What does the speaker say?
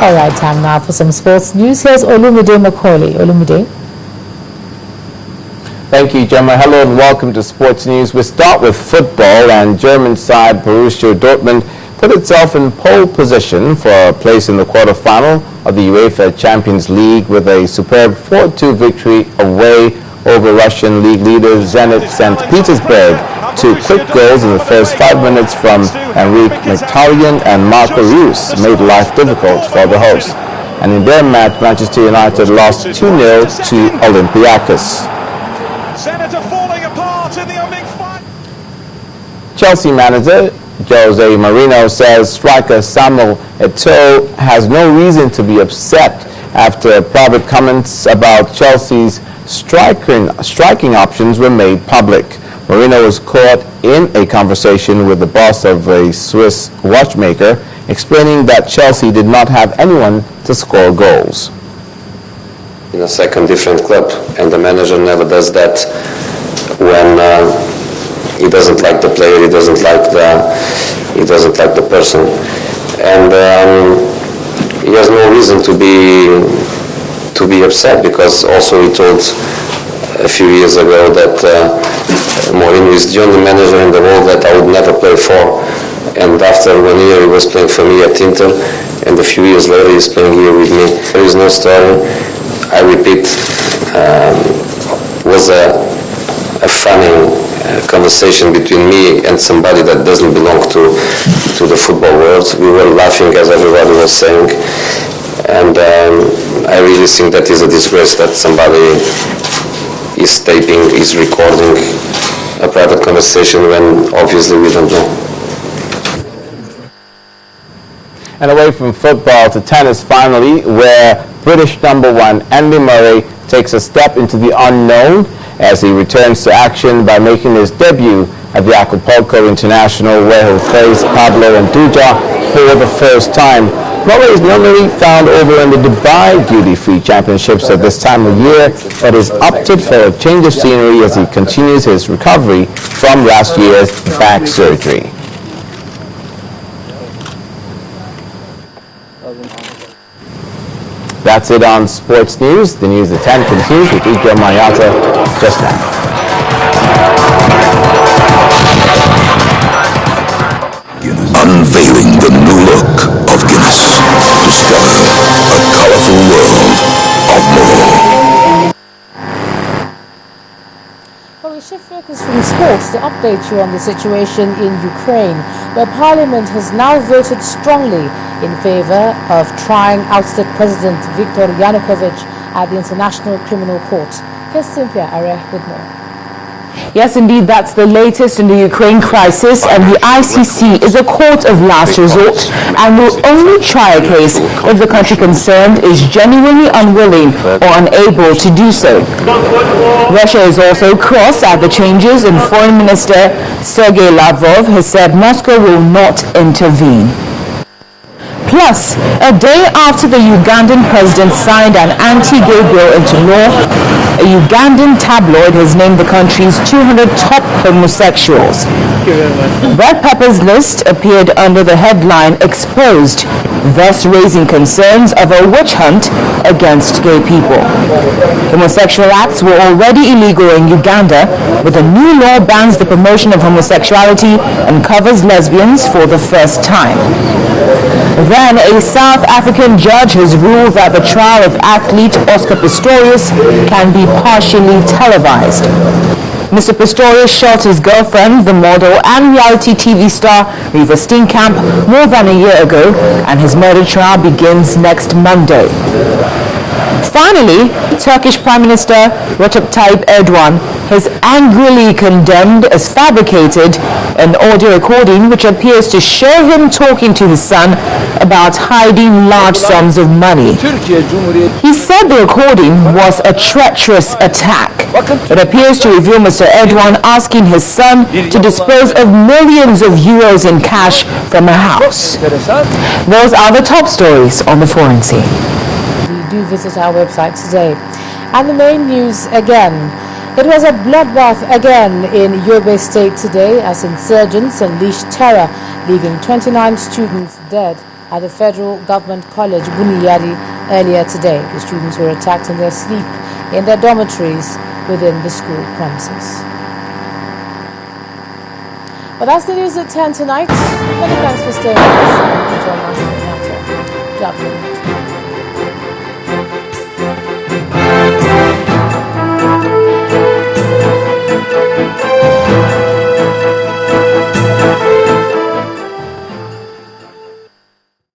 All right, time now for some sports news. Here's Olumide Macaulay. Olumide. Thank you, Gemma. Hello and welcome to Sports News. We start with football, and German side Borussia Dortmund put itself in pole position for a place in the quarterfinal of the UEFA Champions League with a superb 4-2 victory away over Russian league leader Zenit St. Petersburg. Two quick goals in the first 5 minutes from Enrique Mkhitaryan and Marco Reus made life difficult for the hosts. And in their match, Manchester United lost 2-0 to Olympiacos. Zenit are falling apart in the opening fight. Chelsea manager Jose Mourinho says striker Samuel Eto'o has no reason to be upset after private comments about Chelsea's striking options were made public. Mourinho was caught in a conversation with the boss of a Swiss watchmaker, explaining that Chelsea did not have anyone to score goals. In a second different club, and the manager never does that when he doesn't like the player, he doesn't like the person, and he has no reason to be upset, because also he told a few years ago that Mourinho is the only manager in the world that I would never play for, and after 1 year he was playing for me at Inter, and a few years later he's playing here with me. There is no story. I repeat, was a funny conversation between me and somebody that doesn't belong to the football world. We were laughing, as everybody was saying, and I really think that is a disgrace that somebody is taping, is recording a private conversation when obviously we don't know. And away from football to tennis finally, where British number one Andy Murray takes a step into the unknown as he returns to action by making his debut at the Acapulco International, where he'll face Pablo Andujar for the first time. Murray is normally found over in the Dubai Duty-Free Championships at this time of year, but has opted for a change of scenery as he continues his recovery from last year's back surgery. That's it on Sports News. The News at 10 continues with Ike Mayata just now. Unveiling the new look of Guinness. Discover a colorful world of more. Well, we shift focus from sports to update you on the situation in Ukraine, where Parliament has now voted strongly in favor of trying ousted President Viktor Yanukovych at the International Criminal Court. Here's Cynthia Are with more. Yes, indeed, that's the latest in the Ukraine crisis, and the ICC is a court of last resort and will only try a case if the country concerned is genuinely unwilling or unable to do so. Russia is also cross at the changes, and Foreign Minister Sergei Lavrov has said Moscow will not intervene. Plus, a day after the Ugandan president signed an anti-gay bill into law, a Ugandan tabloid has named the country's 200 top homosexuals. Brad Pepper's list appeared under the headline Exposed, thus raising concerns of a witch hunt against gay people. Homosexual acts were already illegal in Uganda, but the new law bans the promotion of homosexuality and covers lesbians for the first time. Then, a South African judge has ruled that the trial of athlete Oscar Pistorius can be partially televised. Mr. Pistorius shot his girlfriend, the model and reality TV star Riva Steenkamp, more than a year ago, and his murder trial begins next Monday. Finally, Turkish Prime Minister Recep Tayyip Erdogan has angrily condemned as fabricated an audio recording which appears to show him talking to his son about hiding large sums of money. He said the recording was a treacherous attack. It appears to reveal Mr. Erdogan asking his son to dispose of millions of euros in cash from a house. Those are the top stories on the foreign scene. Do visit our website today. And the main news again. It was a bloodbath again in Yobe State today as insurgents unleashed terror, leaving 29 students dead at the Federal Government College, Buniyadi, earlier today. The students were attacked in their sleep in their dormitories within the school premises. But that's the news at 10 tonight. Many thanks for staying with us. Enjoy my Good afternoon.